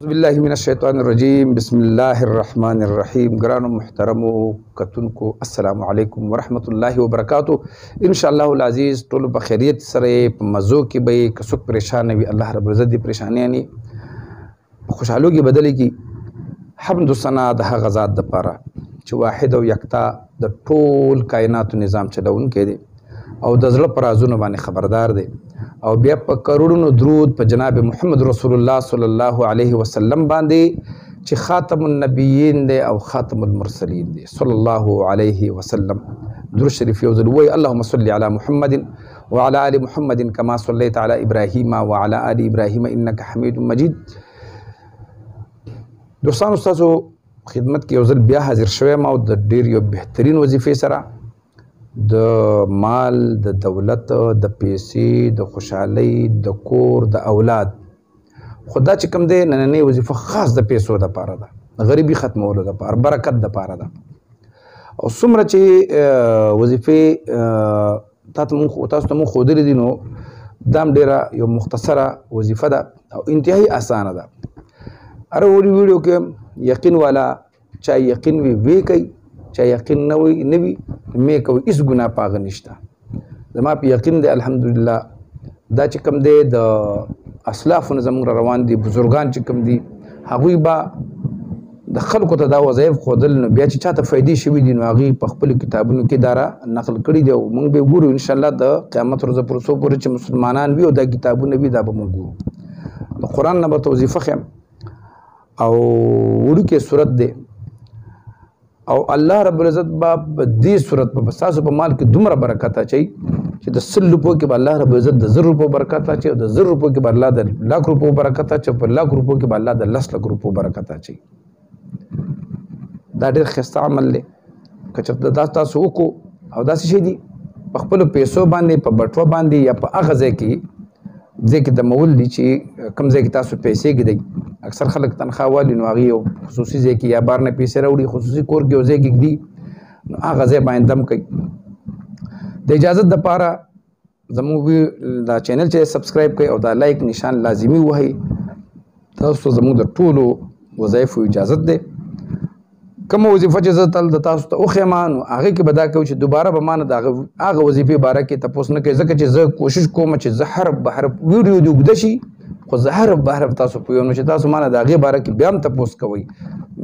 बिल्लाहि मिनश्शैतानिर्रजीम बिस्मिल्लाहिर्रहमानिर्रहीम। ग्रानो मुहतरमो कतुनको अस्सलामु अलैकुम वरहमतुल्लाहि वबरकातुहू। इंशाअल्लाहुल अज़ीज़ टोल बखैरियत सरे मज़ो की बई कसुक परेशान वी अल्लाह रब्बुल इज़्ज़त दी परेशानियानी खुशहालो की बदली की हम्द सना द हग़ ज़ात द पारा च वाहिद और यकता द टोल कायनात निज़ाम चलाउनके दे और द ज़्ल पर राज़ुनो बाने खबरदार दे और बिया प करोड़ों द्रूद पर जनाब मोहम्मद रसूलुल्लाह सल्लल्लाहु अलैहि वसल्लम बांदे च खातमुन नबिय्यीन दे और खातमुल मुरसलीन दे सल्लल्लाहु अलैहि वसल्लम। दुरूद शरीफ योज़ल वही अल्लाहुम्मा सल्लि अला मुहम्मदिन व अला आलि मुहम्मदिन कमा सल्लैता अला इब्राहीम व अला आलि इब्राहीम इन्नका हमीदुम मजीद। दोस्तान उस्ताज़ो खिदमत की योज़ल बिया हाजिर शवेम और द ढेर यो बेहतरीन वजीफ़े सरा द माल द दौलत द पैसे द खुशहाली द कोर द औलाद खुदा च कम दे नन्हे वजीफ़ा ख़ास द पैसों द पारा दा गरीबी ख़त्मोलो द पार बरकत द पारा दा और सुमरा चे वजीफ़े तातमु खुदरी दिनो दाम डेरा यो मुख्तसरा वजीफ़ा दा और इंतहाई आसान दा। अरे वो वीडियो के यकीन वाला चाहे यकीन वे कई चाहे यकीन नवी मैं कोई इस गुना पाग निश्ता जमा पे यकीन दे अल्हम्दुलिल्लाह दा चिकम दे द असलाफ नज़म रवान दी बुजुर्गान चिकम दी हगुई बा द खल्को ता दा वज़ाइफ खोदल न बिया चाहता फ़ायदी शवी दी नवागी पखपल किताबों की दारा नकल करी दे मंग बे गुरु इंशाअल्लाह द क़यामत रोज़ पुरसो पुर च मुसलमानान भी दा किताबों ने भी दा मंग गुरु द कुरान नबा तवज़ीफ़ ख़ैम और उड़ के सूरत दे और अल्लाह रब्बुल इज़्ज़त बाप दी सूरत पर बसासु पर माल की दुमरा बरकत चाहिए कि 10 रुपयों के बाद अल्लाह रब्बुल इज़्ज़त 10 रुपये बरकत चाहिए 10 रुपयों के बाद अल्लाह 10 लाख रुपये बरकत चाहिए पर लाख रुपयों के बाद अल्लाह 10 लाख रुपये बरकत चाहिए दा ढेर खस्ता अमल ले कचर दास्ता सो को और दासी शेदी पखपल पैसों बांधे पर बटवा बांधे या पर अगज़े की जे की दमउल लीची कम जे की तासु पैसे की दई अक्सर खलक तनख्वाह वाली नवागी और खुसूसी जे की या बार ने पैसे रौड़ी खुसूसी कोर के ओजे की दी आगज़े बाइन दम कई द इजाज़त द पारा जमू भी दा चैनल चे सब्सक्राइब कई और दा लाइक निशान लाजिमी हुआ है तो जमू द टूलो वज़ाइफ इजाज़त दे कम वजीफ़ा चे तल द तासु तो खेमान आगे के बदा के दोबारा बमान द आगे वजीफ़े बारा के तपोस न के ज़के चे ज़ कोशिश को मच ज़हर बहर वीडियो दी गुदशी को ज़हर बहर तासु पियो न तासु माना दागे बारा की ब्याम तपोस कोई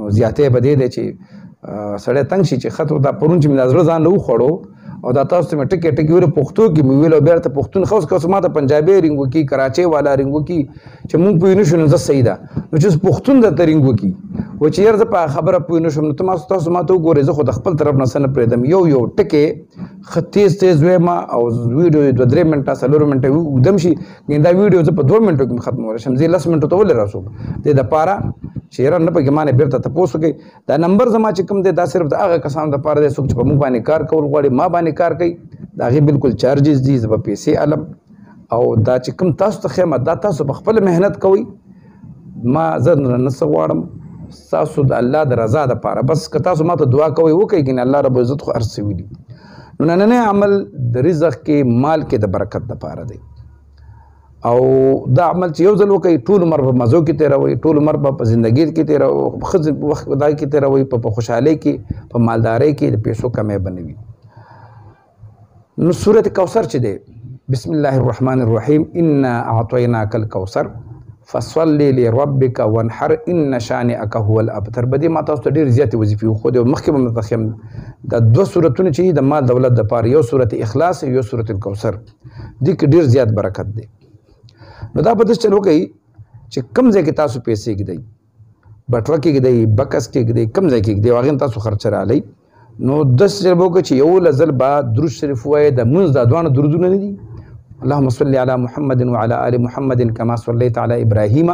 ज़्यादा बदे दे चे सड़े तंग शी चे खतर दा परुन चे मिलाज़ रोज़ान लो खड़ो और दा तासु में टिके टिके वीर पुख्तू की मिवेलो बेर त पुख्तून खौस का समाता पंजाबी रिंगो की कराची वाला रिंगो की चे मुंग पियो न ज़ सईदा न चे पुख्तून दा रिंगो की वो चेयर ज़ खबर पियो न शुम तुम तासु मातो गोरे ज़ खुद खपल तरफ न सन प्रेदम यो टिके खत्तीस तेज वे मा और वीडियो 2 मिनट सलोर मिनट उदमशी गेंदा वीडियो ज़ 2 मिनटों की खत्म हो रहा शमज़ी 10 मिनट तो बोले रसो दे द पारा शेरा न पे माने बेरता तपोस गई दा नंबर जमा चिकम दे दा सिर्फ आगे कसान द पारा दे सुख च मुंह बाने कार कौल गोड़ी मां बाने कार कई दागे बिल्कुल चार्जेस दी ज़ पैसे अलम और दा चिकम तास तो खेमा दा तास बखपल मेहनत कोई मां ज़न नसवाड़म सासुद अल्लाह द रज़ा द पारा बस कतासु मा तो दुआ कोई वो कई कि अल्लाह रब्बुल इज़्ज़त को अर्ज़ विली नन्हे अमल द रिज़्क़ के माल के द बरकत द पारा दे और दा अमल योज़ल वो कई टूल उमर मज़ो की तेरा वही टूल उमर पर ज़िंदगी की तेरा खुद वक्त की तेरा वही पर खुशहाली की पर मालदारी की पैसों का मैं बने हुई सूरत कौसर च दे बिस्मिल्लाहिर्रहमानिर्रहीम इन्ना अअतैनाकल कौसर फसल्लि लिरब्बिका वनहर इन्न शानिअका हुवल अबतर बदी माता उस ढेर ज़्यादा वजीफ़े खुद मखिम मतखिम द 2 सूरतों चाहिए द माल दौलत द पार यो सूरत इखलास यो सूरत कौसर दिक ढेर ज़्यादा बरकत दे नदा बदस चलो गई च कम जे के तासु पैसे की दई बटवा की दई बकस की दई कम जे की दई वागन तासु खर्च रा लई नो 10 जबो के च यो लजल बा दुरूद शरीफ व द मुंज द दुआन दुरूद न दी अल्लाहुम्मा सल्लि अला मुहम्मदिन व अला आलि मुहम्मदिन कमा सल्लैता अला इब्राहीम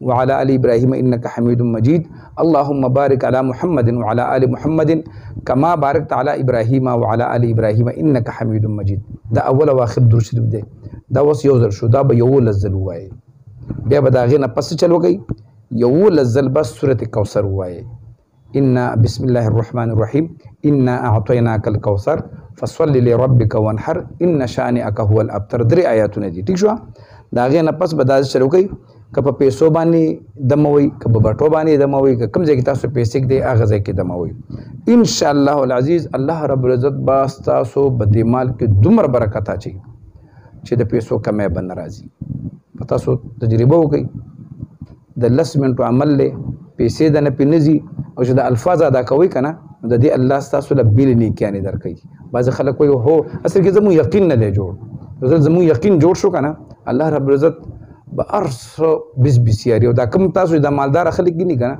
व अला आलि इब्राहीम इन्नका हमीदुम मजीद अल्लाहुम्मा बारिक अला मुहम्मदिन व अला आलि मुहम्मदिन कमा बारकता अला इब्राहीम व अला आलि इब्राहीम इन्नका हमीदुम मजीद दा अव्वल व आखिर दुरूद शरीफ दे दा वस योज़र शुदा ब यो लज़ल हुआ है बे बदागे न पस चलो गई यो लज़ल बस सूरत कौसर हुआ है इन्ना बिस्मिल्लाहिर्रहमानिर्रहीम इन्ना अअतैनाकल कौसर फसल्लि लिरब्बिका वनहर इन्न शानिअका हुवल अबतर 3 आयतों ने दी ठीक शो दागे न पस बदाज चलो गई که په پیسو باندې دموي که په بټو باندې دموي که کوم ځای کې تاسو پیسې ږدئ هغه ځای کې دموي ان شاء الله العزیز الله رب العزت به ستاسو په دې مال کې دومره برکت اچوي چې د پیسو کمی به نه راځي. په تاسو تجربه وکړئ د 10 منټو عمل دی پیسې د نه پې نه ځي او چې د الفاظ ادا کوئ که نه نو د دې الله ستاسو له بیلې نیکیانې درکوي. بعضې خلک وایي هو اصل کې زموږ یقین نه دی جوړ زموږ یقین جوړ شو که نه الله رب العزت به هر څه بس بسیاري او دا کوم تاسو د مالداره خلک ګیني که نه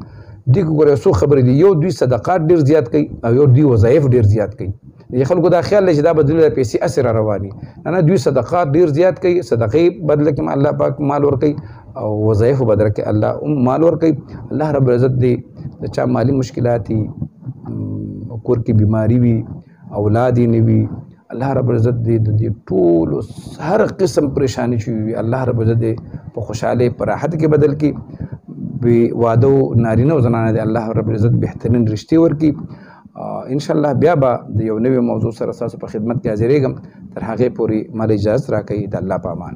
دې کې ګوره څو خبرې دي یو دوی صدقات ډېر زیات کوي او یو دوی وظایف ډېر زیات کوي. د خلکو دا خیال دی چې دا بدله د پیسې هسې را رواني نه دوی صدقات ډېر زیات کوي صدقې بدله کې الله پاک مال ورکوي او وظایفو بدله کې الله مال ورکوي. الله رب العزت دې د چا مالي مشکلات کور کې بیماری وي اولاد یې نه وي الله رب العزت دې د دې ټولو هر قسم پریشانی چې وي الله رب العزت دې په خوشحالۍ په راحت کې بدل کړي. بې واده نارینه او زنانه دې الله رب العزت بهترین رشتې ورکړي. انشاءالله بیا به د یو نوي موضوع سره ستاسو په خدمت کې حاضرېږم. تر هغې پورې ماله اجازت راکوئ د الله په امان.